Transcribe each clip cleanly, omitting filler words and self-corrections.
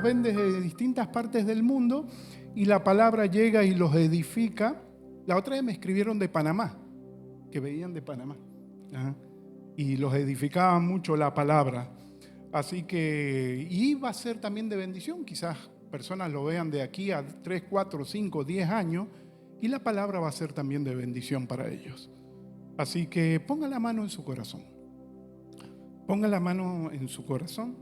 ven desde distintas partes del mundo y la palabra llega y los edifica. La otra vez me escribieron de Panamá, que veían de Panamá. Ajá. Y los edificaba mucho la palabra. Así que, y va a ser también de bendición. Quizás personas lo vean de aquí a 3, 4, 5, 10 años y la palabra va a ser también de bendición para ellos. Así que ponga la mano en su corazón. Ponga la mano en su corazón.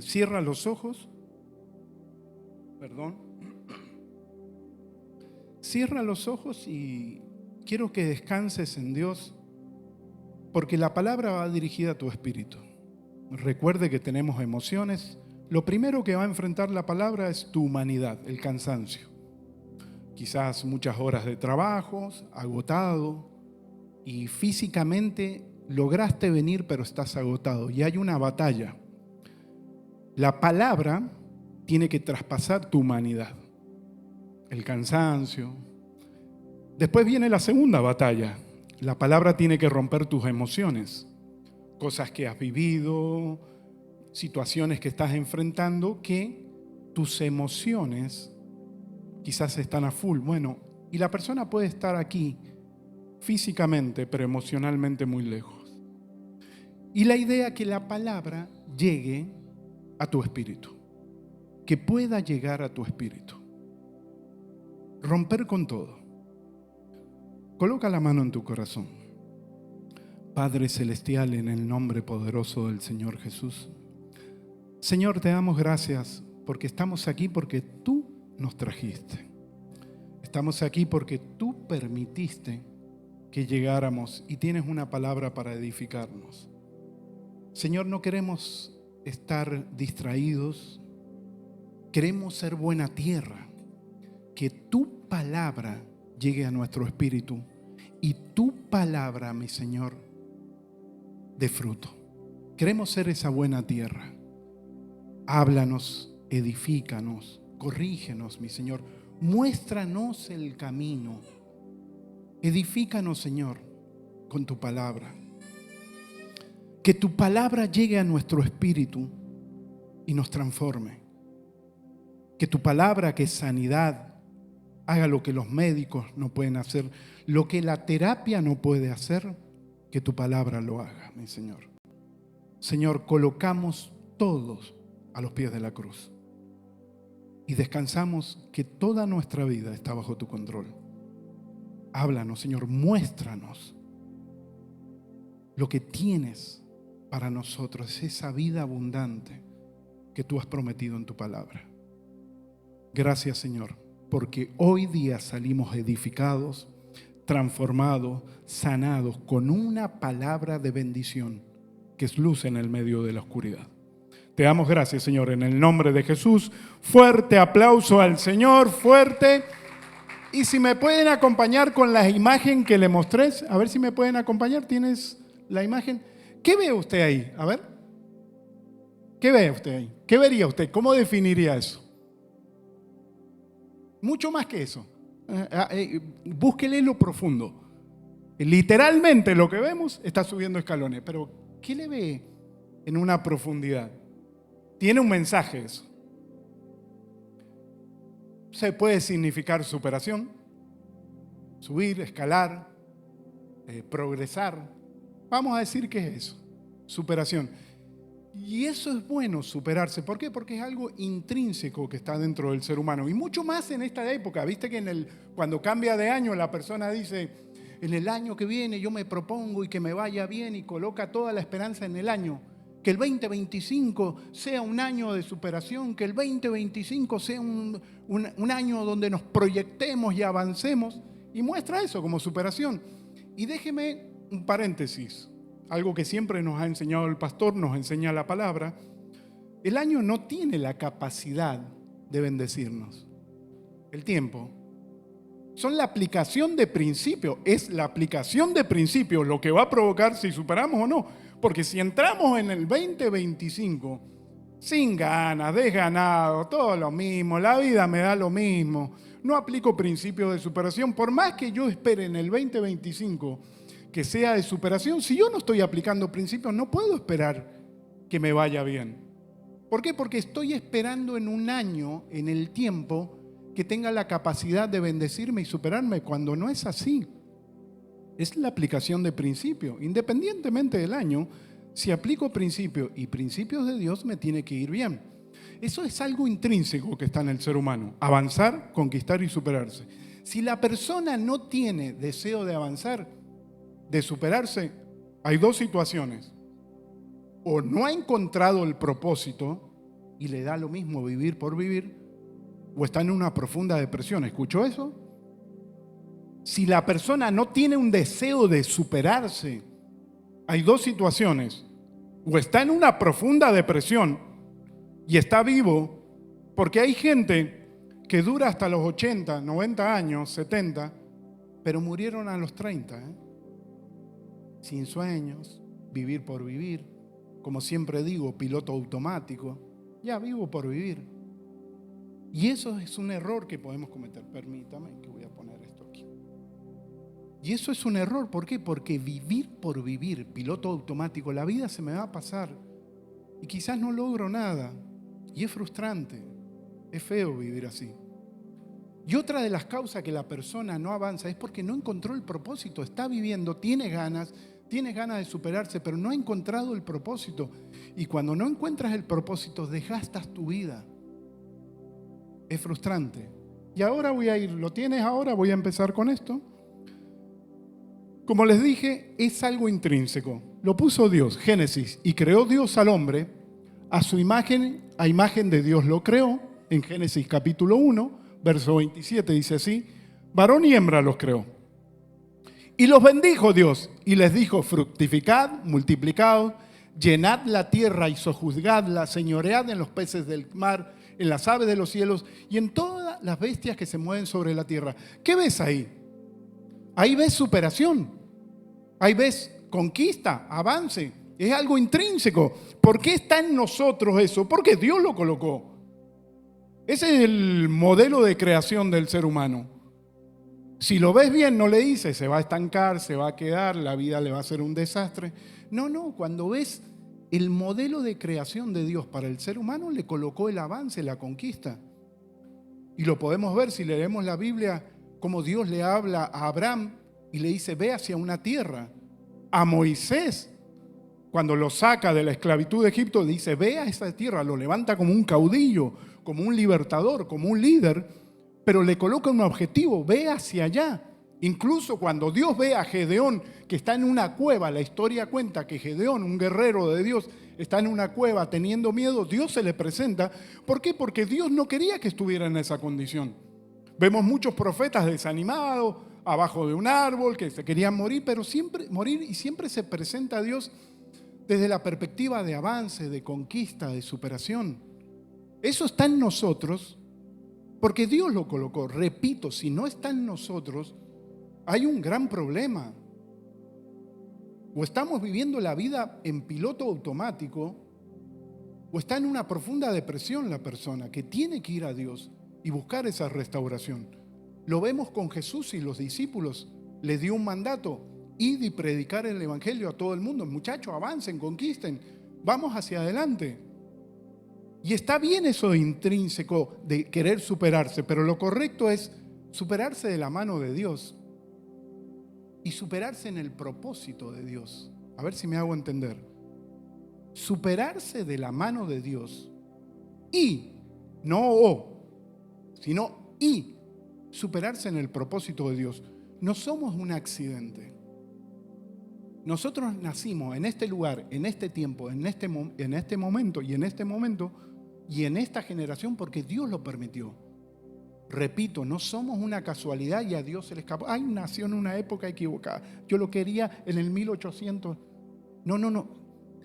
Cierra los ojos. Perdón. Cierra los ojos y quiero que descanses en Dios, porque la palabra va dirigida a tu espíritu. Recuerde que tenemos emociones. Lo primero que va a enfrentar la palabra es tu humanidad, el cansancio. Quizás muchas horas de trabajo, agotado, y físicamente lograste venir pero estás agotado y hay una batalla. La palabra tiene que traspasar tu humanidad, el cansancio. Después viene la segunda batalla. La palabra tiene que romper tus emociones, cosas que has vivido, situaciones que estás enfrentando, que tus emociones quizás están a full. Bueno, y la persona puede estar aquí físicamente, pero emocionalmente muy lejos. Y la idea es que la palabra llegue a tu espíritu, que pueda llegar a tu espíritu. Romper con todo. Coloca la mano en tu corazón. Padre Celestial, en el nombre poderoso del Señor Jesús. Señor, te damos gracias porque estamos aquí porque tú nos trajiste. Estamos aquí porque tú permitiste que llegáramos y tienes una palabra para edificarnos. Señor, no queremos estar distraídos, queremos ser buena tierra, que tu palabra llegue a nuestro espíritu y tu palabra, mi Señor, dé fruto. Queremos ser esa buena tierra. Háblanos, edifícanos, corrígenos, mi Señor, muéstranos el camino. Edifícanos, Señor, con tu palabra. Que tu palabra llegue a nuestro espíritu y nos transforme. Que tu palabra, que es sanidad, haga lo que los médicos no pueden hacer, lo que la terapia no puede hacer, que tu palabra lo haga, mi Señor. Señor, colocamos todos a los pies de la cruz y descansamos que toda nuestra vida está bajo tu control. Háblanos, Señor, muéstranos lo que tienes para nosotros, esa vida abundante que tú has prometido en tu palabra. Gracias, Señor, porque hoy día salimos edificados, transformados, sanados con una palabra de bendición que es luz en el medio de la oscuridad. Te damos gracias, Señor, en el nombre de Jesús. Fuerte aplauso al Señor, fuerte. Y si me pueden acompañar con la imagen que le mostré, a ver si me pueden acompañar. ¿Tienes la imagen? ¿Qué ve usted ahí? A ver. ¿Qué ve usted ahí? ¿Qué vería usted? ¿Cómo definiría eso? Mucho más que eso. Búsquele lo profundo. Literalmente lo que vemos está subiendo escalones. Pero ¿qué le ve en una profundidad? Tiene un mensaje eso. Se puede significar superación, subir, escalar, progresar. Vamos a decir que es eso, superación. Y eso es bueno, superarse. ¿Por qué? Porque es algo intrínseco que está dentro del ser humano. Y mucho más en esta época. Viste que cuando cambia de año la persona dice, en el año que viene yo me propongo y que me vaya bien y coloca toda la esperanza en el año. Que el 2025 sea un año de superación, que el 2025 sea un año donde nos proyectemos y avancemos, y muestra eso como superación. Y déjeme un paréntesis, algo que siempre nos ha enseñado el pastor, nos enseña la palabra. El año no tiene la capacidad de bendecirnos. El tiempo son la aplicación de principio, es la aplicación de principio lo que va a provocar si superamos o no. Porque si entramos en el 2025 sin ganas, desganado, todo lo mismo, la vida me da lo mismo, no aplico principios de superación, por más que yo espere en el 2025 que sea de superación, si yo no estoy aplicando principios, no puedo esperar que me vaya bien. ¿Por qué? Porque estoy esperando en un año, en el tiempo, que tenga la capacidad de bendecirme y superarme, cuando no es así. Es la aplicación de principio. Independientemente del año, si aplico principios y principios de Dios, me tiene que ir bien. Eso es algo intrínseco que está en el ser humano: avanzar, conquistar y superarse. Si la persona no tiene deseo de avanzar, de superarse, hay dos situaciones: o no ha encontrado el propósito y le da lo mismo vivir por vivir, o está en una profunda depresión. ¿Escuchó eso? Si la persona no tiene un deseo de superarse, hay dos situaciones: o está en una profunda depresión y está vivo, porque hay gente que dura hasta los 80, 90 años, 70, pero murieron a los 30, sin sueños, vivir por vivir, como siempre digo, piloto automático, ya vivo por vivir. Y eso es un error que podemos cometer. Permítame que voy a poner esto aquí. Y eso es un error. ¿Por qué? Porque vivir por vivir, piloto automático, la vida se me va a pasar y quizás no logro nada. Y es frustrante, es feo vivir así. Y otra de las causas que la persona no avanza es porque no encontró el propósito. Está viviendo, tiene ganas de superarse, pero no ha encontrado el propósito. Y cuando no encuentras el propósito, desgastas tu vida. Es frustrante. Y ahora ¿lo tienes ahora? Voy a empezar con esto. Como les dije, es algo intrínseco. Lo puso Dios, Génesis, y creó Dios al hombre a su imagen, a imagen de Dios lo creó. En Génesis capítulo 1, verso 27 dice así: varón y hembra los creó. Y los bendijo Dios y les dijo: fructificad, multiplicaos, llenad la tierra y sojuzgadla, señoread en los peces del mar, en las aves de los cielos y en todas las bestias que se mueven sobre la tierra. ¿Qué ves ahí? Ahí ves superación, ahí ves conquista, avance. Es algo intrínseco. ¿Por qué está en nosotros eso? Porque Dios lo colocó. Ese es el modelo de creación del ser humano. Si lo ves bien, no le dices se va a estancar, se va a quedar, la vida le va a ser un desastre. No, cuando ves el modelo de creación de Dios para el ser humano, le colocó el avance, la conquista. Y lo podemos ver si leemos la Biblia, como Dios le habla a Abraham y le dice: ve hacia una tierra. A Moisés, cuando lo saca de la esclavitud de Egipto, le dice: ve a esa tierra, lo levanta como un caudillo, como un libertador, como un líder, pero le coloca un objetivo: ve hacia allá. Incluso cuando Dios ve a Gedeón, que está en una cueva, la historia cuenta que Gedeón, un guerrero de Dios, está en una cueva teniendo miedo, Dios se le presenta. ¿Por qué? Porque Dios no quería que estuviera en esa condición. Vemos muchos profetas desanimados, abajo de un árbol, que se querían morir, pero siempre se presenta a Dios desde la perspectiva de avance, de conquista, de superación. Eso está en nosotros porque Dios lo colocó. Repito, si no está en nosotros, hay un gran problema. O estamos viviendo la vida en piloto automático, o está en una profunda depresión la persona que tiene que ir a Dios y buscar esa restauración. Lo vemos con Jesús y los discípulos. Les dio un mandato: id y predicar el evangelio a todo el mundo. Muchachos, avancen, conquisten, vamos hacia adelante. Y está bien eso intrínseco de querer superarse, pero lo correcto es superarse de la mano de Dios y superarse en el propósito de Dios. A ver si me hago entender. Superarse de la mano de Dios y, sino superarse en el propósito de Dios. No somos un accidente. Nosotros nacimos en este lugar, en este tiempo, en este momento y en esta generación porque Dios lo permitió. Repito, no somos una casualidad y a Dios se le escapó. Ay, nació en una época equivocada. Yo lo quería en el 1800. No.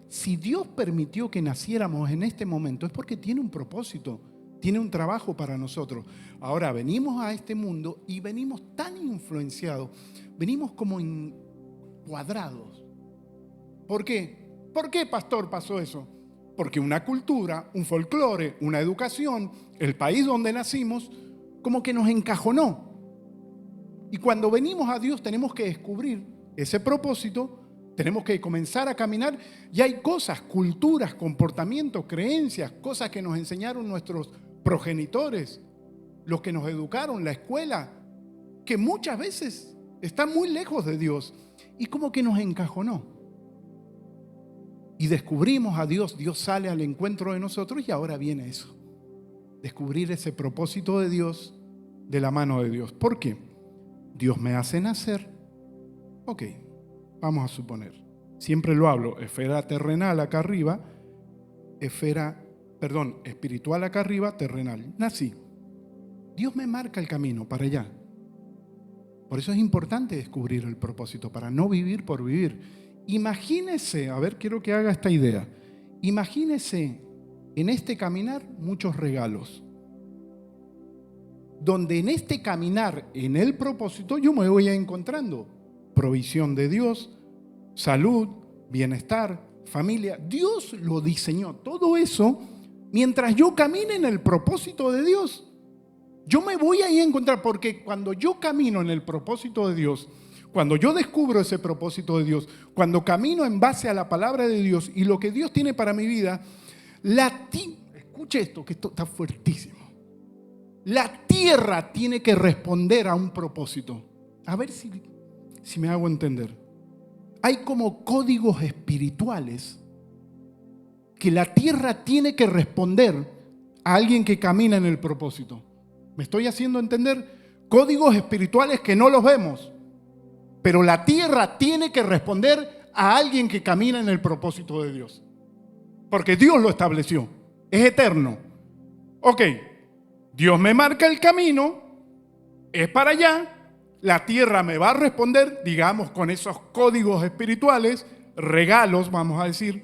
Si Dios permitió que naciéramos en este momento es porque tiene un propósito, tiene un trabajo para nosotros. Ahora venimos a este mundo y venimos tan influenciados, venimos como cuadrados. ¿Por qué? ¿Por qué, pastor, pasó eso? Porque una cultura, un folclore, una educación, el país donde nacimos, como que nos encajonó. Y cuando venimos a Dios tenemos que descubrir ese propósito Tenemos que comenzar a caminar y hay cosas, culturas, comportamientos, creencias, cosas que nos enseñaron nuestros progenitores, los que nos educaron, la escuela, que muchas veces están muy lejos de Dios y como que nos encajonó. Y descubrimos a Dios, Dios sale al encuentro de nosotros y ahora viene eso. Descubrir ese propósito de Dios de la mano de Dios. ¿Por qué? Dios me hace nacer. Ok, vamos a suponer. Siempre lo hablo, esfera terrenal acá arriba, espiritual acá arriba, terrenal. Nací. Dios me marca el camino para allá. Por eso es importante descubrir el propósito, para no vivir por vivir. Imagínese, a ver, quiero que haga esta idea. Imagínese en este caminar muchos regalos. Donde en este caminar, en el propósito, yo me voy a encontrando provisión de Dios, salud, bienestar, familia. Dios lo diseñó. Todo eso, mientras yo camine en el propósito de Dios, yo me voy a ir a encontrar, porque cuando yo camino en el propósito de Dios, cuando yo descubro ese propósito de Dios, cuando camino en base a la palabra de Dios y lo que Dios tiene para mi vida, escuche esto, que esto está fuertísimo. La tierra tiene que responder a un propósito. A ver si me hago entender. Hay como códigos espirituales que la tierra tiene que responder a alguien que camina en el propósito. ¿Me estoy haciendo entender? Códigos espirituales que no los vemos, pero la tierra tiene que responder a alguien que camina en el propósito de Dios. Porque Dios lo estableció. Es eterno. Ok, Dios me marca el camino, es para allá, la tierra me va a responder, digamos, con esos códigos espirituales, regalos, vamos a decir,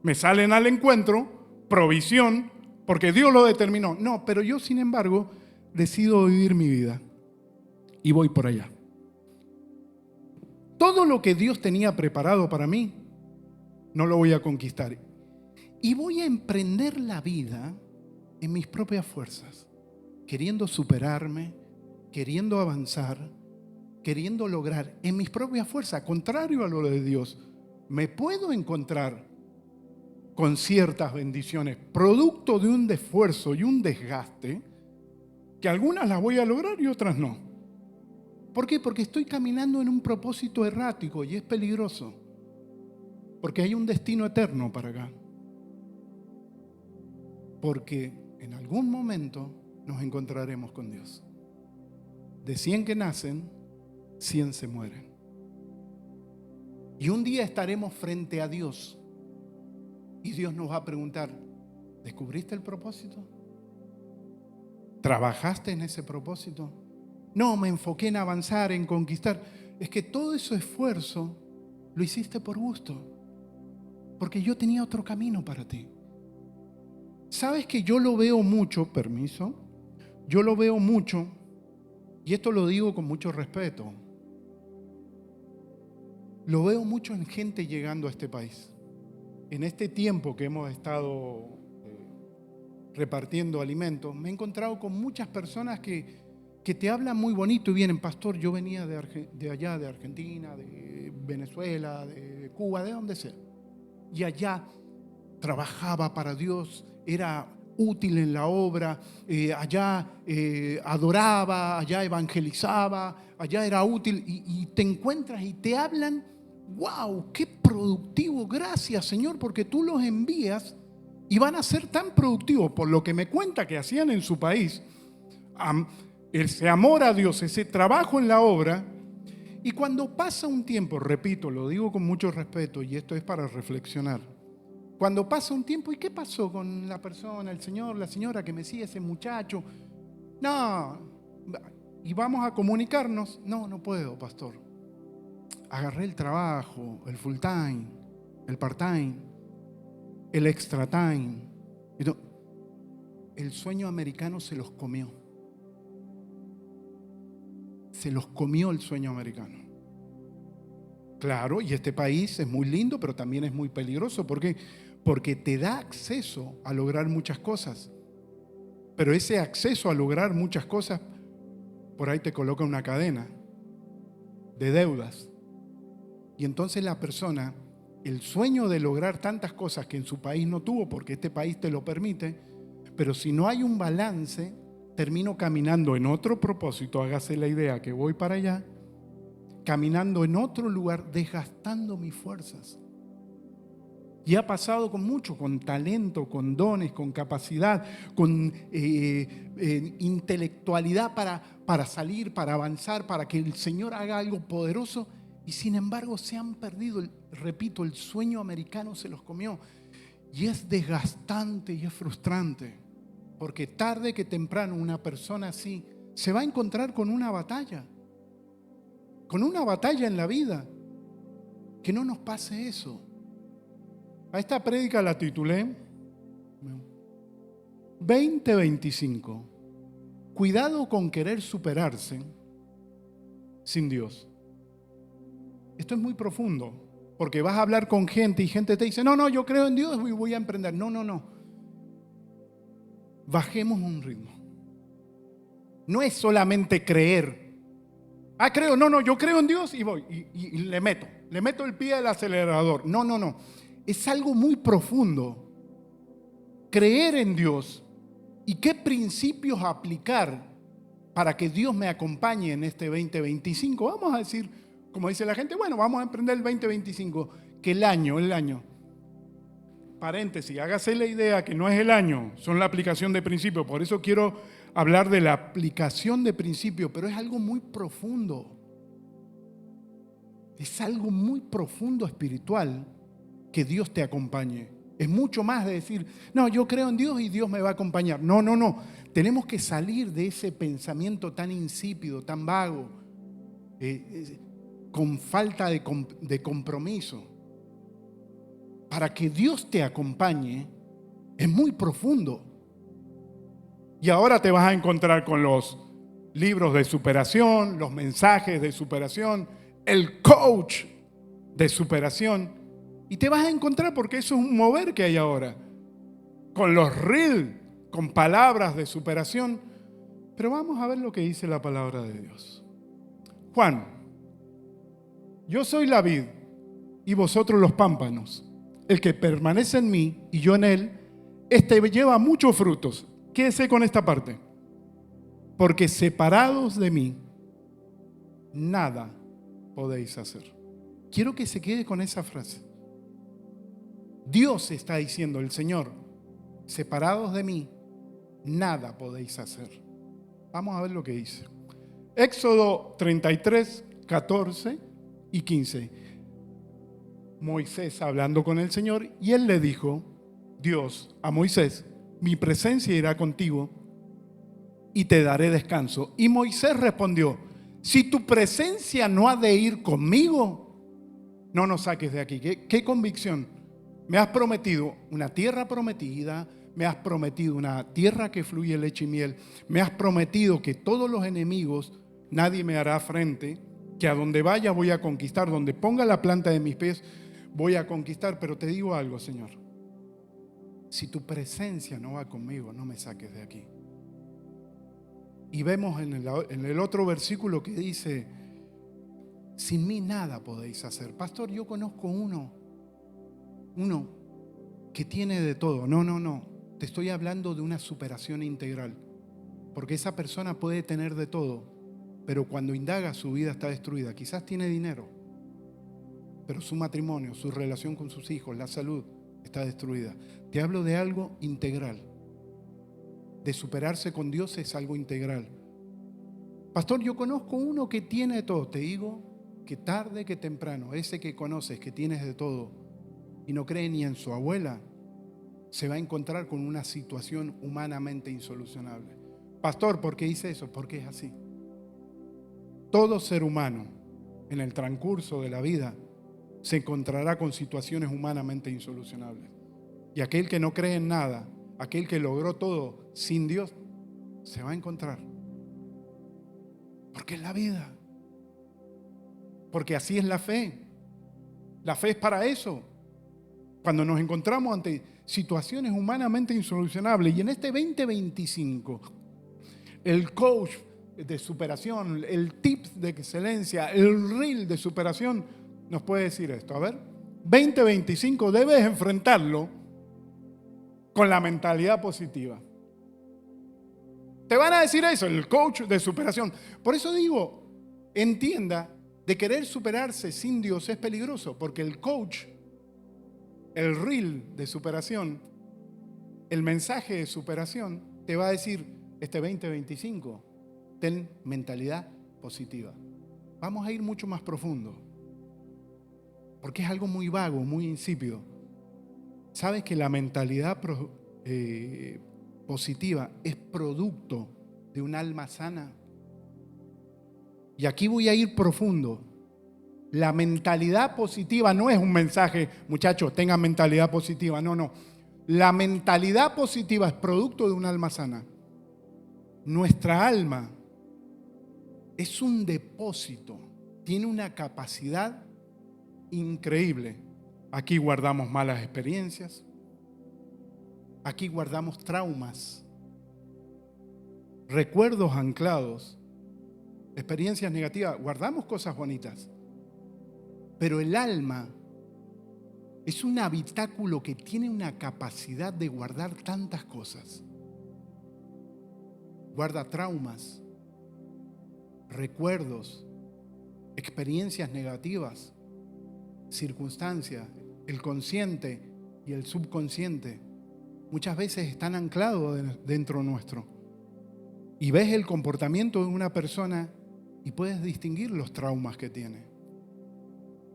me salen al encuentro, provisión, porque Dios lo determinó. No, pero yo, sin embargo, decido vivir mi vida y voy por allá. Todo lo que Dios tenía preparado para mí, no lo voy a conquistar. Y voy a emprender la vida en mis propias fuerzas, queriendo superarme, queriendo avanzar, queriendo lograr en mis propias fuerzas, contrario a lo de Dios. Me puedo encontrar con ciertas bendiciones, producto de un esfuerzo y un desgaste, que algunas las voy a lograr y otras no. ¿Por qué? Porque estoy caminando en un propósito errático y es peligroso. Porque hay un destino eterno para acá. Porque en algún momento nos encontraremos con Dios. De 100 que nacen, 100 se mueren. Y un día estaremos frente a Dios. Y Dios nos va a preguntar, ¿descubriste el propósito? ¿Trabajaste en ese propósito? No, me enfoqué en avanzar, en conquistar. Es que todo ese esfuerzo lo hiciste por gusto. Porque yo tenía otro camino para ti. ¿Sabes que yo lo veo mucho, permiso? Yo lo veo mucho, y esto lo digo con mucho respeto. Lo veo mucho en gente llegando a este país. En este tiempo que hemos estado repartiendo alimentos, me he encontrado con muchas personas que te hablan muy bonito y vienen, pastor, yo venía de allá, de Argentina, de Venezuela, de Cuba, de donde sea. Y allá trabajaba para Dios, era útil en la obra, allá adoraba, allá evangelizaba, allá era útil y te encuentras y te hablan, wow, qué productivo, gracias Señor, porque tú los envías y van a ser tan productivos por lo que me cuenta que hacían en su país, ese amor a Dios, ese trabajo en la obra. Y cuando pasa un tiempo, repito, lo digo con mucho respeto y esto es para reflexionar. Cuando pasa un tiempo, ¿y qué pasó con la persona, el señor, la señora que me sigue, ese muchacho? No, y vamos a comunicarnos. No, no puedo, pastor. Agarré el trabajo, el full time, el part time, el extra time. El sueño americano se los comió. Se los comió el sueño americano. Claro, y este país es muy lindo, pero también es muy peligroso. ¿Por qué? Porque te da acceso a lograr muchas cosas. Pero ese acceso a lograr muchas cosas, por ahí te coloca una cadena de deudas. Y entonces la persona, el sueño de lograr tantas cosas que en su país no tuvo, porque este país te lo permite, pero si no hay un balance, termino caminando en otro propósito, hágase la idea que voy para allá, caminando en otro lugar, desgastando mis fuerzas. Y ha pasado con mucho, con talento, con dones, con capacidad, con intelectualidad para salir, para avanzar, para que el Señor haga algo poderoso. Y sin embargo se han perdido, repito, el sueño americano se los comió. Y es desgastante y es frustrante, porque tarde que temprano una persona así se va a encontrar con una batalla en la vida. Que no nos pase eso. A esta prédica la titulé 2025. Cuidado con querer superarse sin Dios. Esto es muy profundo, porque vas a hablar con gente y gente te dice, no, yo creo en Dios y voy a emprender. No. Bajemos un ritmo. No es solamente creer. Creo, yo creo en Dios y voy y le meto el pie al acelerador. No. Es algo muy profundo. Creer en Dios y qué principios aplicar para que Dios me acompañe en este 2025. Vamos a decir, como dice la gente, bueno, vamos a emprender el 2025, que el año. Paréntesis, hágase la idea que no es el año, son la aplicación de principios. Por eso quiero hablar de la aplicación de principios, pero es algo muy profundo. Es algo muy profundo espiritual que Dios te acompañe. Es mucho más de decir, no, yo creo en Dios y Dios me va a acompañar. No. Tenemos que salir de ese pensamiento tan insípido, tan vago, con falta de compromiso. Para que Dios te acompañe es muy profundo. Y ahora te vas a encontrar con los libros de superación, los mensajes de superación, el coach de superación. Y te vas a encontrar, porque eso es un mover que hay ahora, con los reels, con palabras de superación. Pero vamos a ver lo que dice la palabra de Dios. Juan, yo soy la vid y vosotros los pámpanos. El que permanece en mí y yo en él, este lleva muchos frutos. Quédese con esta parte. Porque separados de mí, nada podéis hacer. Quiero que se quede con esa frase. Dios está diciendo, el Señor, separados de mí, nada podéis hacer. Vamos a ver lo que dice. Éxodo 33, 14 y 15. Moisés hablando con el Señor, y él le dijo, Dios a Moisés, mi presencia irá contigo y te daré descanso. Y Moisés respondió, si tu presencia no ha de ir conmigo, no nos saques de aquí. ¿Qué convicción? Me has prometido una tierra prometida, me has prometido una tierra que fluye leche y miel, me has prometido que todos los enemigos nadie me hará frente, que a donde vaya voy a conquistar, donde ponga la planta de mis pies voy a conquistar. Pero te digo algo, Señor, si tu presencia no va conmigo, no me saques de aquí. Y vemos en el otro versículo que dice, sin mí nada podéis hacer. Pastor, yo conozco uno que tiene de todo. No, te estoy hablando de una superación integral, porque esa persona puede tener de todo, pero cuando indaga su vida está destruida. Quizás tiene dinero, pero su matrimonio, su relación con sus hijos, la salud está destruida. Te hablo de algo integral. De superarse con Dios es algo integral. Pastor, yo conozco uno que tiene de todo. Te digo que tarde que temprano, ese que conoces, que tienes de todo y no cree ni en su abuela, se va a encontrar con una situación humanamente insolucionable. Pastor, ¿por qué hice eso? Porque es así. Todo ser humano en el transcurso de la vida se encontrará con situaciones humanamente insolucionables. Y aquel que no cree en nada, aquel que logró todo sin Dios, se va a encontrar. Porque es la vida. Porque así es la fe. La fe es para eso. Cuando nos encontramos ante situaciones humanamente insolucionables. Y en este 2025, el coach de superación, el tips de excelencia, el reel de superación, nos puede decir esto? A ver, 2025 debes enfrentarlo con la mentalidad positiva. Te van a decir eso, el coach de superación. Por eso digo, entienda, de querer superarse sin Dios es peligroso, porque el coach, el reel de superación, el mensaje de superación, te va a decir, este 2025, ten mentalidad positiva. Vamos a ir mucho más profundo, porque es algo muy vago, muy insípido. ¿Sabes que la mentalidad positiva es producto de un alma sana? Y aquí voy a ir profundo. La mentalidad positiva no es un mensaje, muchachos, tengan mentalidad positiva. No. La mentalidad positiva es producto de un alma sana. Nuestra alma es un depósito, tiene una capacidad increíble. Aquí guardamos malas experiencias, aquí guardamos traumas, recuerdos anclados, experiencias negativas, guardamos cosas bonitas. Pero el alma es un habitáculo que tiene una capacidad de guardar tantas cosas. Guarda traumas, recuerdos, experiencias negativas, circunstancias, el consciente y el subconsciente. Muchas veces están anclados dentro nuestro. Y ves el comportamiento de una persona y puedes distinguir los traumas que tiene.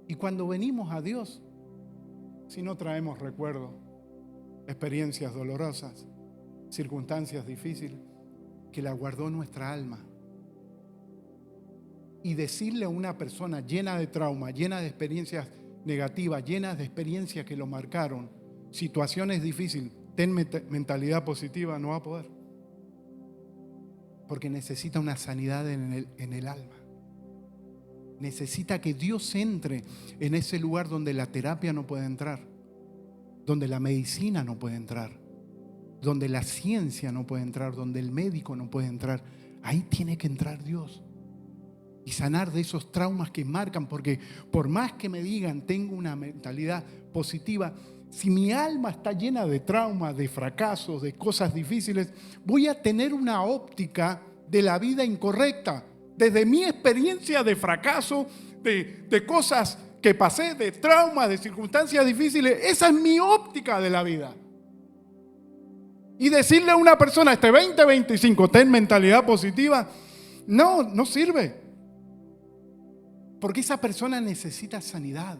Y cuando venimos a Dios, si no traemos recuerdos, experiencias dolorosas, circunstancias difíciles, que la guardó nuestra alma. Y decirle a una persona llena de trauma, llena de experiencias negativas, llena de experiencias que lo marcaron, situaciones difíciles, ten mentalidad positiva, no va a poder. Porque necesita una sanidad en el alma. Necesita que Dios entre en ese lugar donde la terapia no puede entrar, donde la medicina no puede entrar, donde la ciencia no puede entrar, donde el médico no puede entrar. Ahí tiene que entrar Dios y sanar de esos traumas que marcan, porque por más que me digan tengo una mentalidad positiva, si mi alma está llena de traumas, de fracasos, de cosas difíciles, voy a tener una óptica de la vida incorrecta. Desde mi experiencia de fracaso, de cosas que pasé, de traumas, de circunstancias difíciles, esa es mi óptica de la vida. Y decirle a una persona, este 2025, ten mentalidad positiva, no sirve. Porque esa persona necesita sanidad.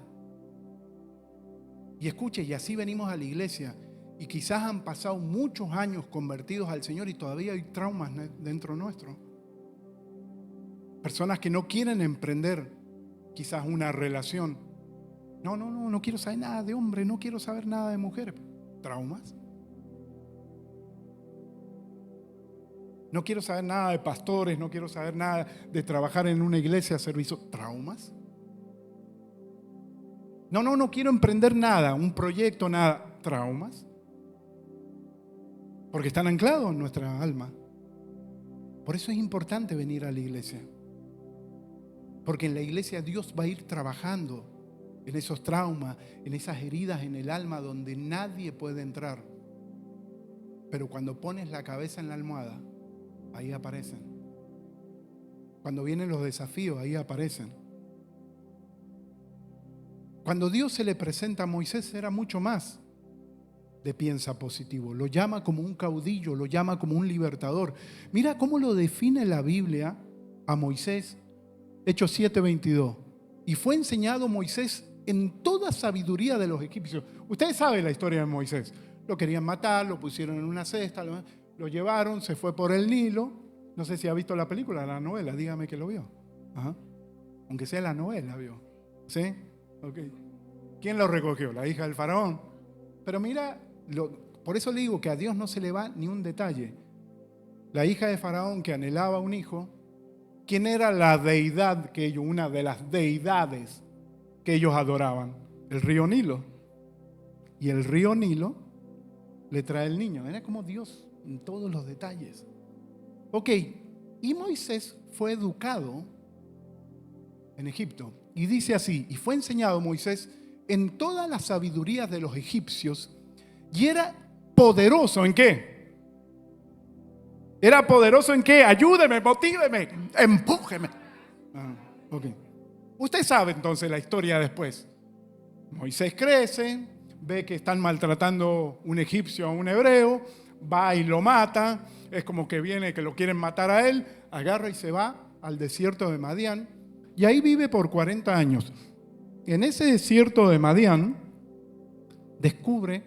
Y escuche, y así venimos a la iglesia, y quizás han pasado muchos años convertidos al Señor y todavía hay traumas dentro nuestro. Personas que no quieren emprender quizás una relación. No quiero saber nada de hombre, no quiero saber nada de mujer. Traumas. No quiero saber nada de pastores, no quiero saber nada de trabajar en una iglesia, servicio. Traumas. No quiero emprender nada, un proyecto, nada. Traumas. Porque están anclados en nuestra alma. Por eso es importante venir a la iglesia. Porque en la iglesia Dios va a ir trabajando en esos traumas, en esas heridas en el alma donde nadie puede entrar. Pero cuando pones la cabeza en la almohada, ahí aparecen. Cuando vienen los desafíos, ahí aparecen. Cuando Dios se le presenta a Moisés era mucho más de piensa positivo. Lo llama como un caudillo, lo llama como un libertador. Mira cómo lo define la Biblia a Moisés. Hechos 7:22. Y fue enseñado Moisés en toda sabiduría de los egipcios. Ustedes saben la historia de Moisés. Lo querían matar, lo pusieron en una cesta, lo llevaron, se fue por el Nilo. No sé si ha visto la película, la novela, dígame que lo vio. Ajá. Aunque sea la novela, vio. ¿Sí? Ok. ¿Quién lo recogió? La hija del faraón. Pero mira, por eso le digo que a Dios no se le va ni un detalle. La hija de faraón que anhelaba un hijo, ¿quién era la deidad que ellos, una de las deidades que ellos adoraban? El río Nilo. Y el río Nilo le trae el niño. Era como Dios en todos los detalles. Ok, y Moisés fue educado en Egipto. y dice así: y fue enseñado Moisés en todas las sabidurías de los egipcios, y era poderoso ¿en qué? ¿Era poderoso en qué? Ayúdeme, motíveme, empújeme. Ok. Usted sabe entonces la historia después. Moisés crece, ve que están maltratando un egipcio a un hebreo, va y lo mata, es como que viene que lo quieren matar a él, agarra y se va al desierto de Madián y ahí vive por 40 años. En ese desierto de Madián descubre,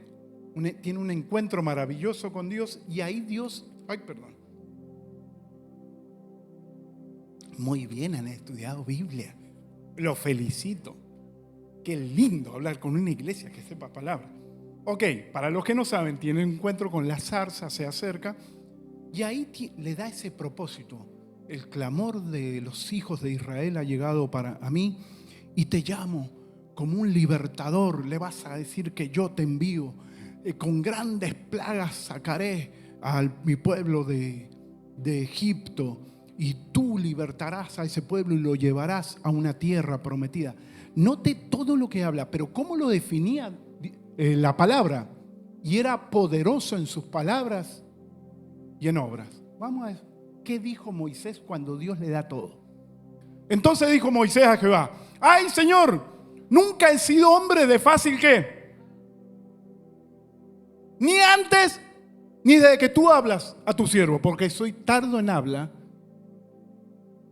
tiene un encuentro maravilloso con Dios y ahí Dios, muy bien, han estudiado Biblia, lo felicito. Qué lindo hablar con una iglesia que sepa palabra. Ok, para los que no saben, tiene un encuentro con la zarza, se acerca y ahí le da ese propósito. El clamor de los hijos de Israel ha llegado a mí y te llamo como un libertador. Le vas a decir que yo te envío. Con grandes plagas sacaré a mi pueblo de Egipto y tú libertarás a ese pueblo y lo llevarás a una tierra prometida. Note todo lo que habla, pero ¿cómo lo definía la palabra? Y era poderoso en sus palabras y en obras. Vamos a ver, ¿qué dijo Moisés cuando Dios le da todo? Entonces dijo Moisés a Jehová: ¡ay, Señor! Nunca he sido hombre de fácil ¿qué? Ni antes, ni desde que tú hablas a tu siervo, porque soy tardo en habla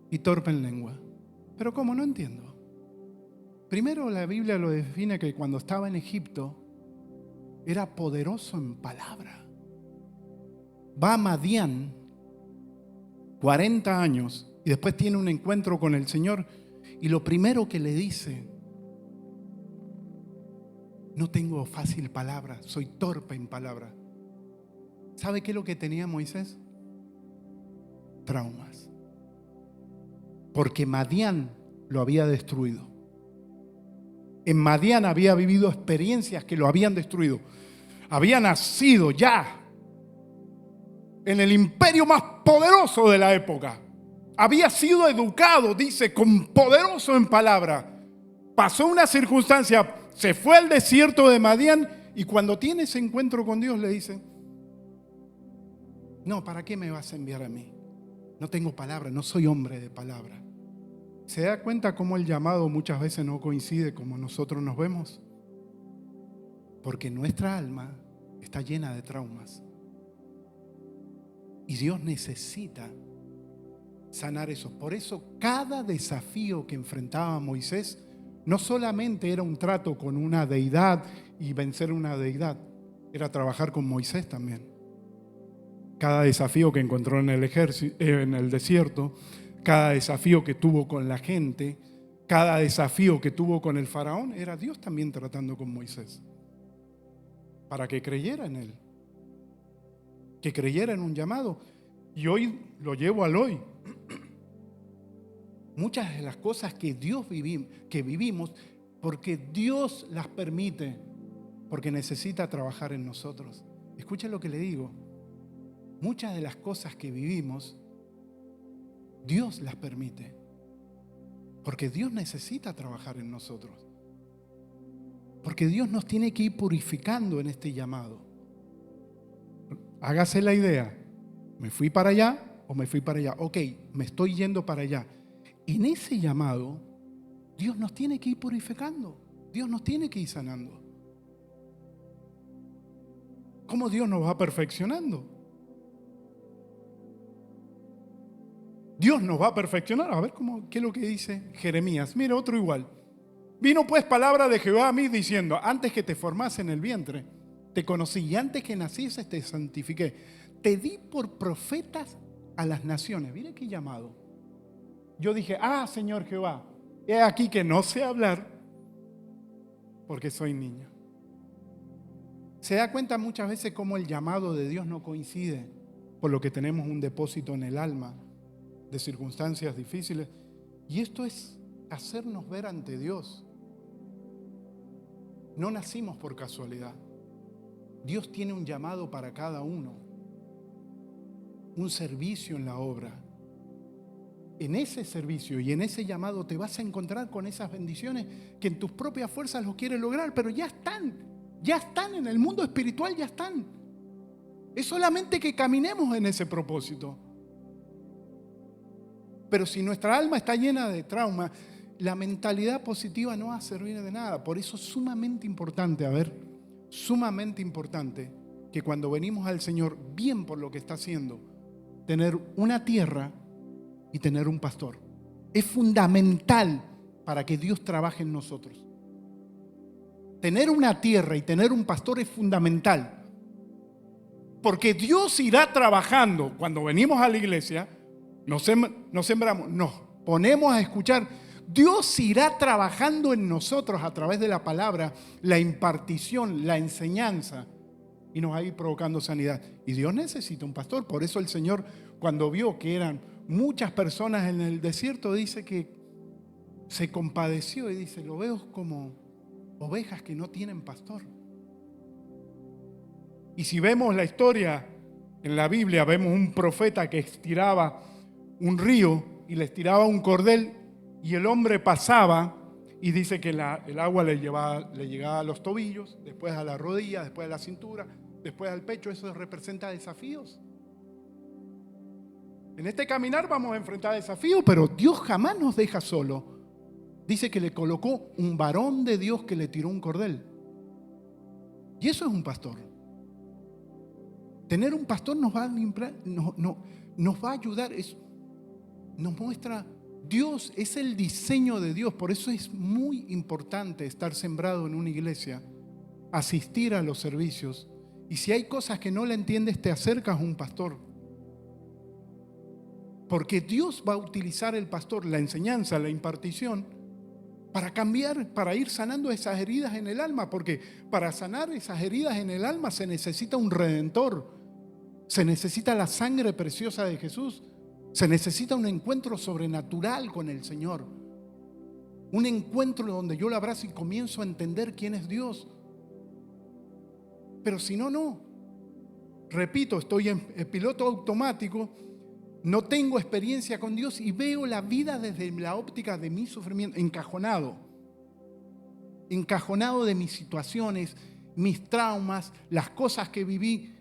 y torpe en lengua. Pero ¿cómo? No entiendo. Primero la Biblia lo define que cuando estaba en Egipto era poderoso en palabra. Va a Madián 40 años y después tiene un encuentro con el Señor y lo primero que le dice: no tengo fácil palabra, soy torpe en palabra. ¿Sabe qué es lo que tenía Moisés? Traumas. Porque Madián lo había destruido. En Madián había vivido experiencias que lo habían destruido. Había nacido ya en el imperio más poderoso de la época. Había sido educado, dice, con poderoso en palabra. Pasó una circunstancia, se fue al desierto de Madián y cuando tiene ese encuentro con Dios le dice: no, ¿para qué me vas a enviar a mí? No tengo palabra, no soy hombre de palabra. ¿Se da cuenta cómo el llamado muchas veces no coincide como nosotros nos vemos? Porque nuestra alma está llena de traumas. Y Dios necesita sanar eso. Por eso cada desafío que enfrentaba Moisés no solamente era un trato con una deidad y vencer una deidad, era trabajar con Moisés también. Cada desafío que encontró en el desierto, cada desafío que tuvo con la gente, cada desafío que tuvo con el faraón, era Dios también tratando con Moisés para que creyera en él, que creyera en un llamado. Y hoy lo llevo al hoy. Muchas de las cosas que vivimos, porque Dios las permite, porque necesita trabajar en nosotros. Escuchen lo que le digo. Muchas de las cosas que vivimos, Dios las permite, porque Dios necesita trabajar en nosotros. Porque Dios nos tiene que ir purificando en este llamado. Hágase la idea, ¿me fui para allá o me fui para allá? Ok, me estoy yendo para allá. En ese llamado, Dios nos tiene que ir purificando. Dios nos tiene que ir sanando. ¿Cómo Dios nos va perfeccionando? Dios nos va a perfeccionar. A ver qué es lo que dice Jeremías. Mira, otro igual. Vino pues palabra de Jehová a mí diciendo: antes que te formase en el vientre, te conocí, y antes que nacieses te santifiqué. Te di por profetas a las naciones. Mire qué llamado. Yo dije: Señor Jehová, he aquí que no sé hablar porque soy niño. Se da cuenta muchas veces cómo el llamado de Dios no coincide, por lo que tenemos un depósito en el alma de circunstancias difíciles. Y esto es hacernos ver ante Dios. No nacimos por casualidad. Dios tiene un llamado para cada uno, un servicio en la obra. en ese servicio y en ese llamado te vas a encontrar con esas bendiciones que en tus propias fuerzas lo quieres lograr, pero ya están en el mundo espiritual, ya están. Es solamente que caminemos en ese propósito. Pero si nuestra alma está llena de trauma, la mentalidad positiva no va a servir de nada. Por eso es sumamente importante, sumamente importante que cuando venimos al Señor, bien por lo que está haciendo, tener una tierra y tener un pastor. Es fundamental para que Dios trabaje en nosotros. Tener una tierra y tener un pastor es fundamental. Porque Dios irá trabajando. Cuando venimos a la iglesia, no sembramos, nos ponemos a escuchar. Dios irá trabajando en nosotros a través de la palabra, la impartición, la enseñanza, y nos va a ir provocando sanidad. Y Dios necesita un pastor. Por eso el Señor, cuando vio que eran muchas personas en el desierto, dice que se compadeció y dice: lo veo como ovejas que no tienen pastor. Y si vemos la historia en la Biblia, vemos un profeta que estiraba un río y le estiraba un cordel, y el hombre pasaba y dice que el agua le llegaba a los tobillos, después a la rodilla, después a la cintura, después al pecho. Eso representa desafíos. En este caminar vamos a enfrentar desafíos, pero Dios jamás nos deja solo. Dice que le colocó un varón de Dios que le tiró un cordel. Y eso es un pastor. Tener un pastor nos va a limpiar, nos va a ayudar. Nos muestra, Dios es el diseño de Dios. Por eso es muy importante estar sembrado en una iglesia, asistir a los servicios. Y si hay cosas que no le entiendes, te acercas a un pastor. Porque Dios va a utilizar el pastor, la enseñanza, la impartición, para cambiar, para ir sanando esas heridas en el alma. Porque para sanar esas heridas en el alma se necesita un redentor. Se necesita la sangre preciosa de Jesús. Se necesita un encuentro sobrenatural con el Señor. Un encuentro donde yo lo abrazo y comienzo a entender quién es Dios. Pero si no, no. Repito, estoy en piloto automático. No tengo experiencia con Dios y veo la vida desde la óptica de mi sufrimiento, encajonado de mis situaciones, mis traumas, las cosas que viví,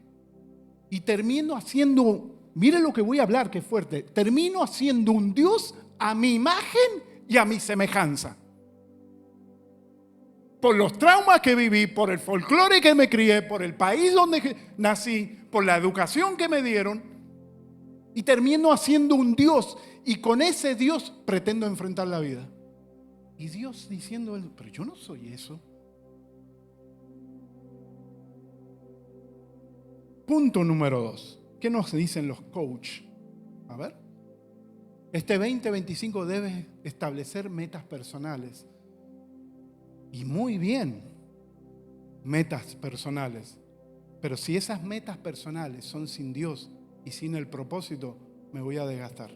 y termino haciendo, mire lo que voy a hablar, que es fuerte, termino haciendo un Dios a mi imagen y a mi semejanza. Por los traumas que viví, por el folclore que me crié, por el país donde nací, por la educación que me dieron. Y termino haciendo un Dios, y con ese Dios pretendo enfrentar la vida. Y Dios diciendo: pero yo no soy eso. Punto número 2. ¿Qué nos dicen los coaches? A ver. Este 2025 debes establecer metas personales. Y muy bien, metas personales. Pero si esas metas personales son sin Dios y sin el propósito, me voy a desgastar.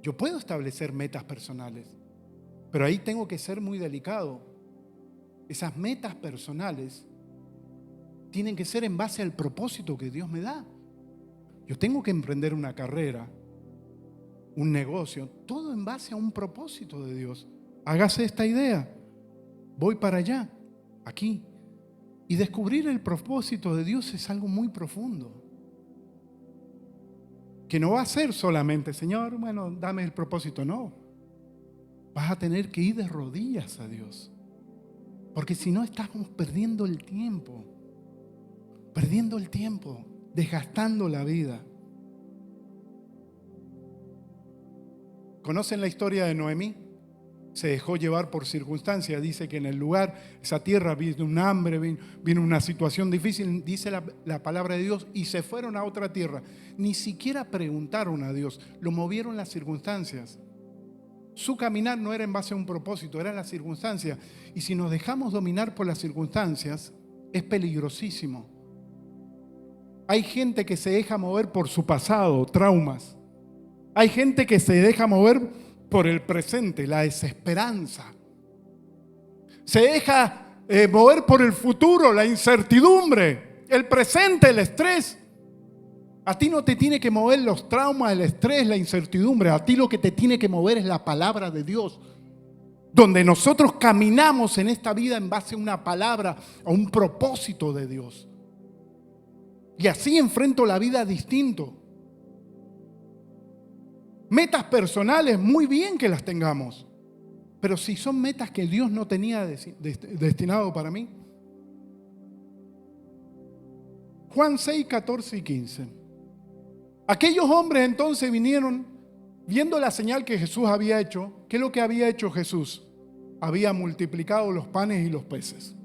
Yo puedo establecer metas personales, pero ahí tengo que ser muy delicado. Esas metas personales tienen que ser en base al propósito que Dios me da. Yo tengo que emprender una carrera, un negocio, todo en base a un propósito de Dios. Hágase esta idea. Voy para allá, aquí. Y descubrir el propósito de Dios es algo muy profundo. Que no va a ser solamente: Señor, bueno, dame el propósito. No. Vas a tener que ir de rodillas a Dios. Porque si no, estamos perdiendo el tiempo. Desgastando la vida. ¿Conocen la historia de Noemí? Se dejó llevar por circunstancias. Dice que en el lugar, esa tierra, vino un hambre, vino una situación difícil. Dice la palabra de Dios, y se fueron a otra tierra. Ni siquiera preguntaron a Dios, lo movieron las circunstancias. Su caminar no era en base a un propósito, eran las circunstancias. Y si nos dejamos dominar por las circunstancias, es peligrosísimo. Hay gente que se deja mover por su pasado, traumas. Hay gente que se deja mover por el presente, la desesperanza. Se deja mover por el futuro, la incertidumbre, el presente, el estrés. A ti no te tiene que mover los traumas, el estrés, la incertidumbre. A ti lo que te tiene que mover es la palabra de Dios. Donde nosotros caminamos en esta vida en base a una palabra, a un propósito de Dios. Y así enfrento la vida distinto. Metas personales, muy bien que las tengamos. Pero si son metas que Dios no tenía destinado para mí. Juan 6, 14 y 15. Aquellos hombres entonces vinieron viendo la señal que Jesús había hecho. ¿Qué es lo que había hecho Jesús? Había multiplicado los panes y los peces.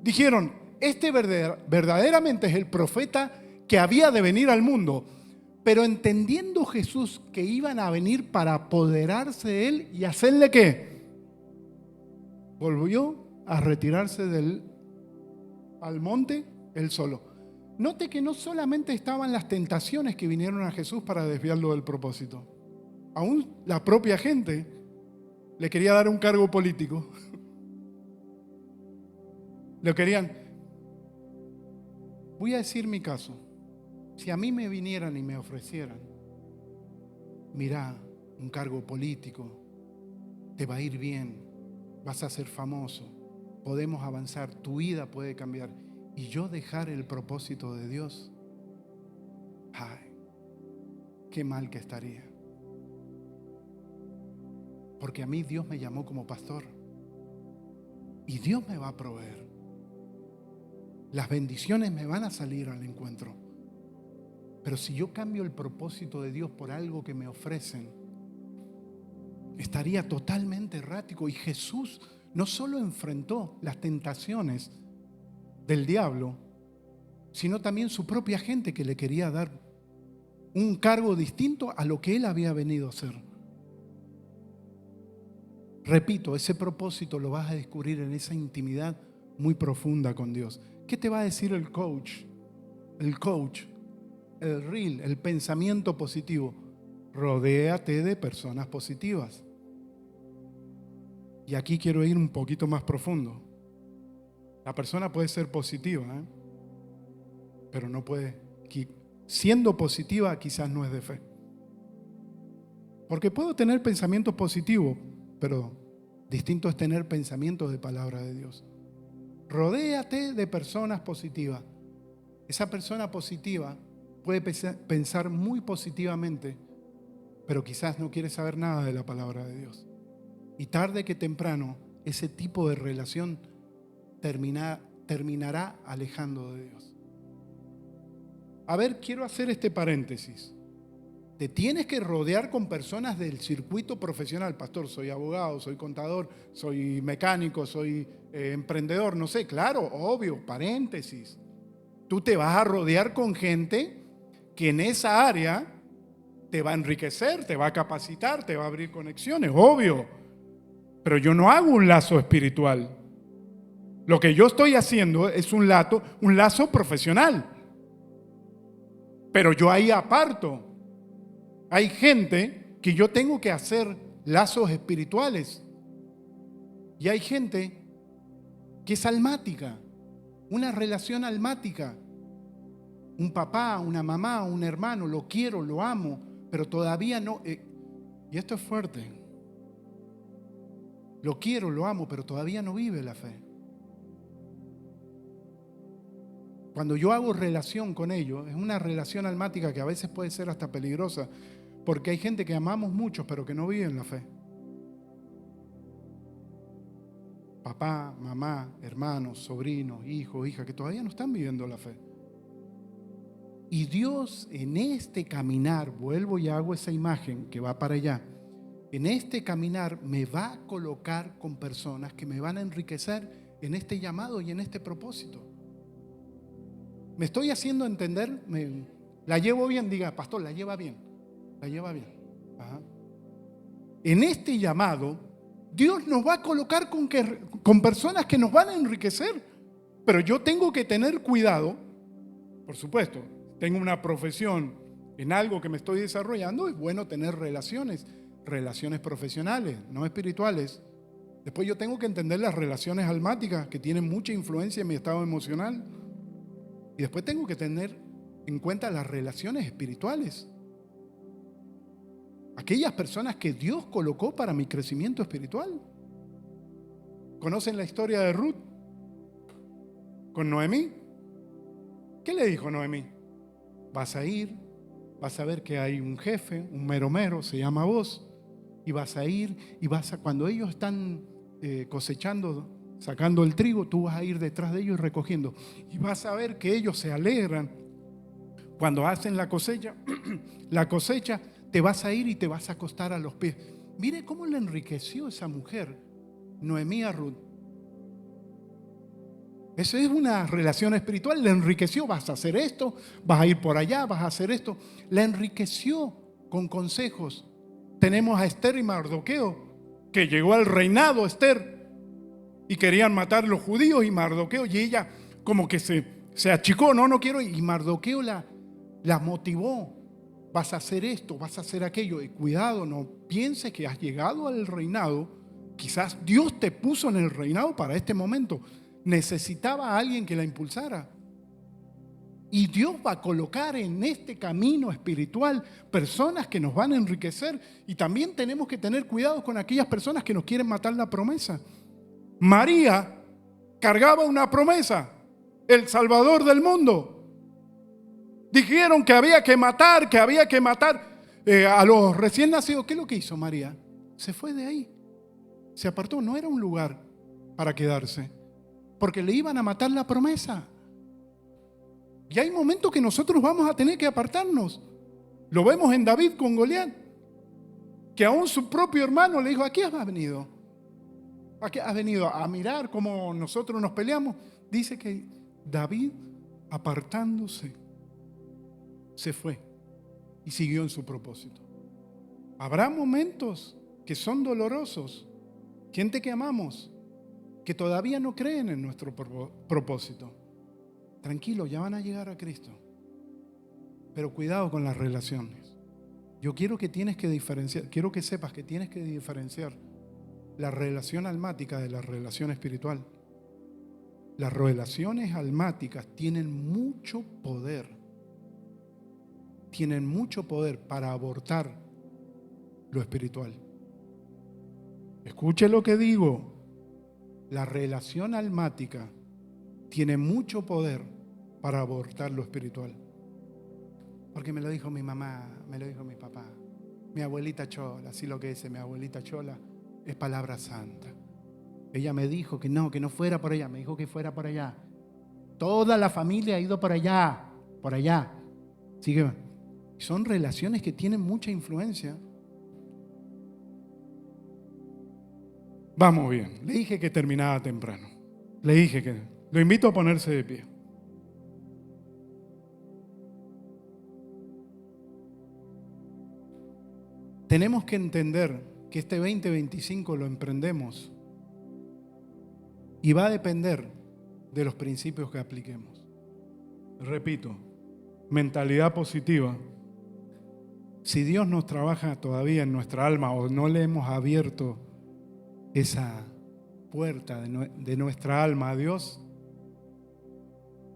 Dijeron, este verdaderamente es el profeta que había de venir al mundo. Pero entendiendo Jesús que iban a venir para apoderarse de él y hacerle ¿qué? Volvió a retirarse al monte él solo. Note que no solamente estaban las tentaciones que vinieron a Jesús para desviarlo del propósito. Aún la propia gente le quería dar un cargo político. Lo querían. Voy a decir mi caso. Si a mí me vinieran y me ofrecieran, mira, un cargo político, te va a ir bien, vas a ser famoso, podemos avanzar, tu vida puede cambiar, y yo dejar el propósito de Dios, ay, qué mal que estaría. Porque a mí Dios me llamó como pastor y Dios me va a proveer. Las bendiciones me van a salir al encuentro. Pero si yo cambio el propósito de Dios por algo que me ofrecen, estaría totalmente errático. Y Jesús no solo enfrentó las tentaciones del diablo, sino también su propia gente que le quería dar un cargo distinto a lo que él había venido a hacer. Repito, ese propósito lo vas a descubrir en esa intimidad muy profunda con Dios. ¿Qué te va a decir el coach? El real, el pensamiento positivo. Rodéate de personas positivas. Y aquí quiero ir un poquito más profundo. La persona puede ser positiva, pero no puede. Siendo positiva, quizás no es de fe. Porque puedo tener pensamientos positivos, pero distinto es tener pensamientos de palabra de Dios. Rodéate de personas positivas. Esa persona positiva puede pensar muy positivamente, pero quizás no quiere saber nada de la palabra de Dios. Y tarde que temprano, ese tipo de relación terminará alejando de Dios. A ver, quiero hacer este paréntesis. Te tienes que rodear con personas del circuito profesional. Pastor, soy abogado, soy contador, soy mecánico, soy emprendedor, no sé, claro, obvio, paréntesis. Tú te vas a rodear con gente que en esa área te va a enriquecer, te va a capacitar, te va a abrir conexiones, obvio. Pero yo no hago un lazo espiritual. Lo que yo estoy haciendo es un lazo profesional. Pero yo ahí aparto. Hay gente que yo tengo que hacer lazos espirituales. Y hay gente que es almática, una relación almática. Un papá, una mamá, un hermano, lo quiero, lo amo, pero todavía no. Y esto es fuerte. Lo quiero, lo amo, pero todavía no vive la fe. Cuando yo hago relación con ellos, es una relación almática que a veces puede ser hasta peligrosa, porque hay gente que amamos mucho, pero que no viven la fe. Papá, mamá, hermanos, sobrinos, hijos, hijas, que todavía no están viviendo la fe. Y Dios en este caminar, vuelvo y hago esa imagen que va para allá, en este caminar me va a colocar con personas que me van a enriquecer en este llamado y en este propósito. ¿Me estoy haciendo entender? ¿La llevo bien? Diga, pastor, la lleva bien. La lleva bien. Ajá. En este llamado, Dios nos va a colocar con personas que nos van a enriquecer. Pero yo tengo que tener cuidado, por supuesto. Tengo una profesión en algo que me estoy desarrollando, es bueno tener relaciones profesionales, no espirituales. Después yo tengo que entender las relaciones almáticas que tienen mucha influencia en mi estado emocional. Y después tengo que tener en cuenta las relaciones espirituales. Aquellas personas que Dios colocó para mi crecimiento espiritual. ¿Conocen la historia de Ruth con Noemí? ¿Qué le dijo Noemí? Vas a ir, vas a ver que hay un jefe, un mero, se llama vos, y vas a ir y cuando ellos están cosechando, sacando el trigo, tú vas a ir detrás de ellos y recogiendo. Y vas a ver que ellos se alegran cuando hacen la cosecha. La cosecha, te vas a ir y te vas a acostar a los pies. Mire cómo le enriqueció esa mujer, Noemí, a Ruth. Eso es una relación espiritual. Le enriqueció, vas a hacer esto, vas a ir por allá, vas a hacer esto. La enriqueció con consejos. Tenemos a Esther y Mardoqueo, que llegó al reinado Esther y querían matar a los judíos, y Mardoqueo, y ella como que se achicó, no quiero, y Mardoqueo la motivó. Vas a hacer esto, vas a hacer aquello, y cuidado, no pienses que has llegado al reinado. Quizás Dios te puso en el reinado para este momento. Necesitaba a alguien que la impulsara. Y Dios va a colocar en este camino espiritual personas que nos van a enriquecer. Y también tenemos que tener cuidado con aquellas personas que nos quieren matar la promesa. María cargaba una promesa, el Salvador del mundo. Dijeron que había que matar a los recién nacidos. ¿Qué es lo que hizo María? Se fue de ahí, se apartó. No era un lugar para quedarse, porque le iban a matar la promesa. Y hay momentos que nosotros vamos a tener que apartarnos. Lo vemos en David con Goliat, que aún su propio hermano le dijo: ¿a qué has venido? ¿A qué has venido? ¿A mirar cómo nosotros nos peleamos? Dice que David, apartándose, se fue y siguió en su propósito. Habrá momentos que son dolorosos. Gente que amamos, que todavía no creen en nuestro propósito. Tranquilo, ya van a llegar a Cristo. Pero cuidado con las relaciones. Yo quiero que quiero que sepas que tienes que diferenciar la relación almática de la relación espiritual. Las relaciones almáticas tienen mucho poder. Tienen mucho poder para abortar lo espiritual. Escuche lo que digo. La relación almática tiene mucho poder para abortar lo espiritual. Porque me lo dijo mi mamá, me lo dijo mi papá, mi abuelita Chola. Así lo que dice mi abuelita Chola es palabra santa. Ella me dijo que no fuera por allá, me dijo que fuera por allá. Toda la familia ha ido por allá. Así que son relaciones que tienen mucha influencia. Vamos bien, le dije que terminaba temprano. Lo invito a ponerse de pie. Tenemos que entender que este 2025 lo emprendemos y va a depender de los principios que apliquemos. Repito, mentalidad positiva. Si Dios nos trabaja todavía en nuestra alma o no le hemos abierto esa puerta de nuestra alma a Dios,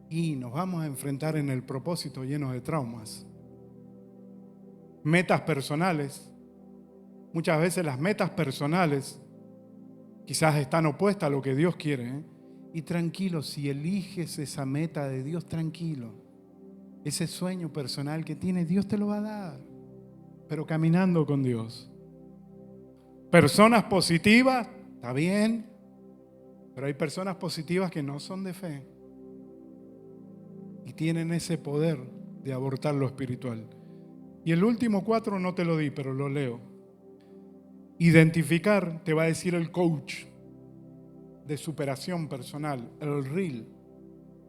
y nos vamos a enfrentar en el propósito llenos de traumas. Metas personales. Muchas veces las metas personales quizás están opuestas a lo que Dios quiere. Y tranquilo, si eliges esa meta de Dios, tranquilo. Ese sueño personal que tienes, Dios te lo va a dar. Pero caminando con Dios. Personas positivas, está bien. Pero hay personas positivas que no son de fe. Y tienen ese poder de abortar lo espiritual. Y el último 4 no te lo di, pero lo leo. Identificar, te va a decir el coach de superación personal, el REAL.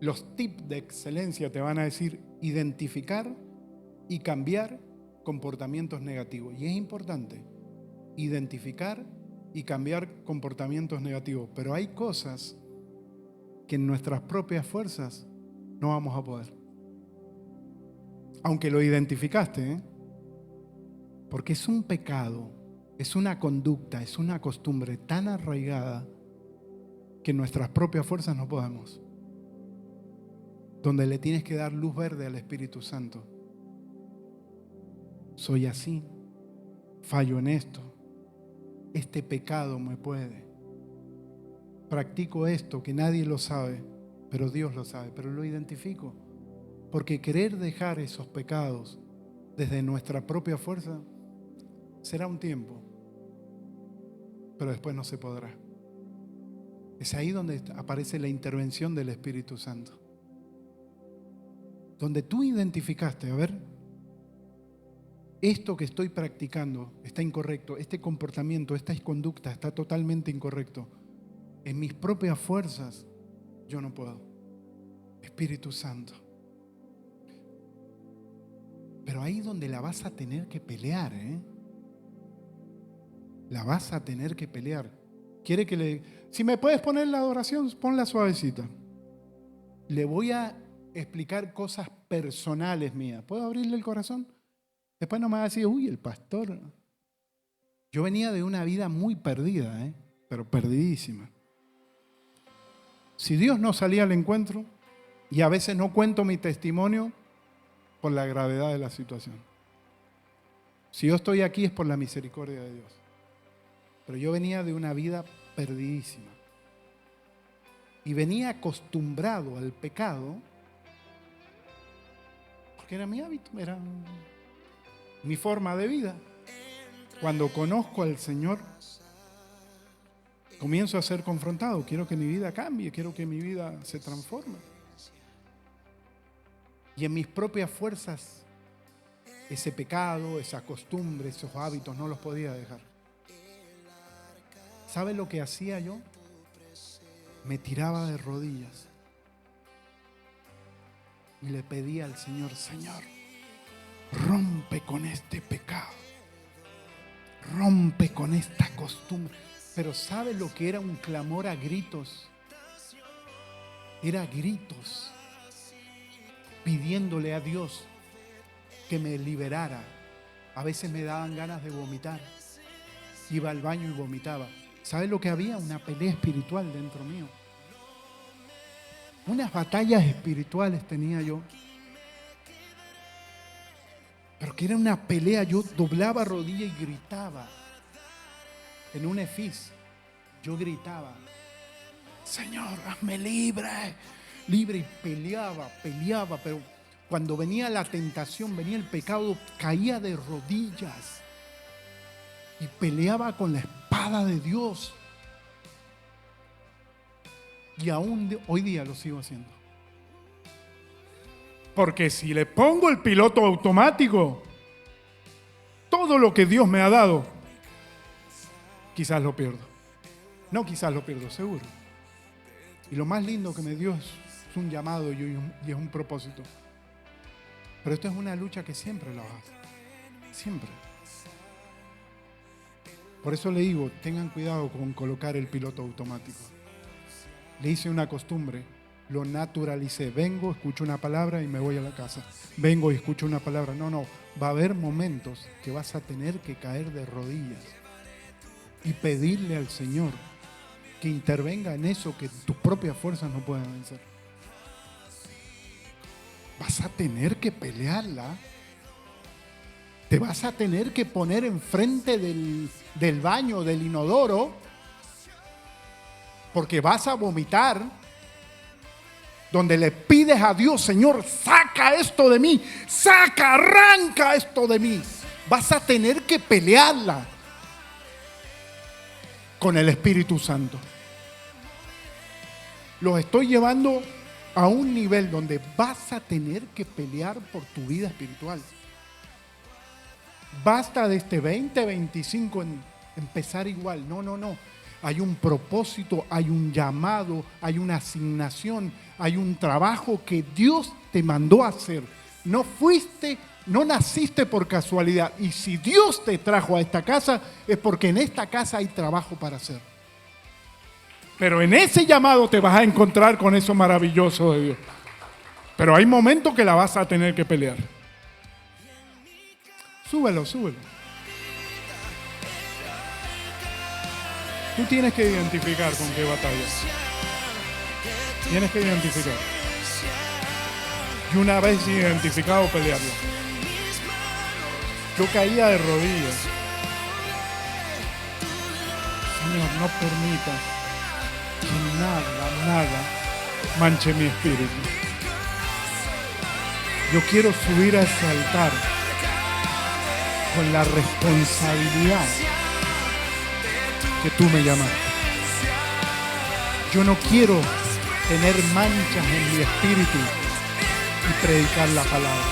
Los tips de excelencia te van a decir identificar y cambiar comportamientos negativos. Y es importante identificar y cambiar comportamientos negativos. Pero hay cosas que en nuestras propias fuerzas no vamos a poder. Aunque lo identificaste, porque es un pecado, es una conducta, es una costumbre tan arraigada que en nuestras propias fuerzas no podemos. donde le tienes que dar luz verde al Espíritu Santo. Soy así, fallo en esto, este pecado me puede. Practico esto que nadie lo sabe, pero Dios lo sabe, pero lo identifico. Porque querer dejar esos pecados desde nuestra propia fuerza será un tiempo, pero después no se podrá. Es ahí donde aparece la intervención del Espíritu Santo. Donde tú identificaste, a ver, esto que estoy practicando está incorrecto, este comportamiento, esta conducta está totalmente incorrecto. En mis propias fuerzas yo no puedo. Espíritu Santo. Pero ahí donde la vas a tener que pelear, la vas a tener que pelear. Quiere que le... Si me puedes poner la adoración, ponla suavecita. Le voy a explicar cosas personales mías. ¿Puedo abrirle el corazón? Después no me va a decir, uy, el pastor. Yo venía de una vida muy perdida, pero perdidísima. Si Dios no salía al encuentro, y a veces no cuento mi testimonio por la gravedad de la situación. Si yo estoy aquí es por la misericordia de Dios. Pero yo venía de una vida perdidísima. Y venía acostumbrado al pecado, porque era mi hábito, era mi forma de vida. Cuando conozco al Señor, comienzo a ser confrontado. Quiero que mi vida cambie, quiero que mi vida se transforme. Y en mis propias fuerzas, ese pecado, esa costumbre, esos hábitos, no los podía dejar. ¿Sabe lo que hacía yo? Me tiraba de rodillas y le pedía al Señor, Señor, rompe con este pecado, rompe con esta costumbre. Pero ¿sabe lo que era un clamor a gritos? Era gritos, pidiéndole a Dios que me liberara. A veces me daban ganas de vomitar. Iba al baño y vomitaba. ¿Sabe lo que había? Una pelea espiritual dentro mío. Unas batallas espirituales tenía yo. Pero que era una pelea. Yo doblaba rodilla y gritaba. En un efis, yo gritaba, Señor, hazme libre. Libre, y peleaba, pero cuando venía la tentación, venía el pecado, caía de rodillas y peleaba con la espada de Dios. Y aún hoy día lo sigo haciendo. Porque si le pongo el piloto automático, todo lo que Dios me ha dado, quizás lo pierdo. No, quizás lo pierdo, seguro. Y lo más lindo que me dio es un llamado y es un propósito. Pero esto es una lucha que siempre la vas. Siempre. Por eso le digo, tengan cuidado con colocar el piloto automático. Le hice una costumbre, lo naturalicé. Vengo, escucho una palabra y me voy a la casa. Vengo y escucho una palabra. No. Va a haber momentos que vas a tener que caer de rodillas y pedirle al Señor que intervenga en eso que tus propias fuerzas no pueden vencer. Vas a tener que pelearla. Te vas a tener que poner enfrente del baño, del inodoro, porque vas a vomitar, donde le pides a Dios, Señor, saca esto de mí, arranca esto de mí. Vas a tener que pelearla con el Espíritu Santo. Los estoy llevando a un nivel donde vas a tener que pelear por tu vida espiritual. Basta de este 2025 en empezar igual. No. Hay un propósito, hay un llamado, hay una asignación, hay un trabajo que Dios te mandó a hacer. No naciste por casualidad. Y si Dios te trajo a esta casa, es porque en esta casa hay trabajo para hacer. Pero en ese llamado te vas a encontrar con eso maravilloso de Dios. Pero hay momentos que la vas a tener que pelear. Súbelo. Tú tienes que identificar con qué batallas. Tienes que identificar. y una vez identificado pelearlo. Yo caía de rodillas. Señor, no permitas que nada manche mi espíritu. Yo quiero subir a ese altar con la responsabilidad que tú me llamaste. Yo no quiero tener manchas en mi espíritu y predicar la palabra,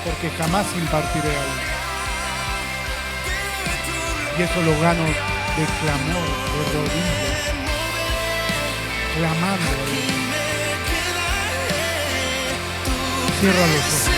porque jamás impartiré algo. Y eso lo gano de clamor, de rodillas, clamando a Dios. Cierra los ojos.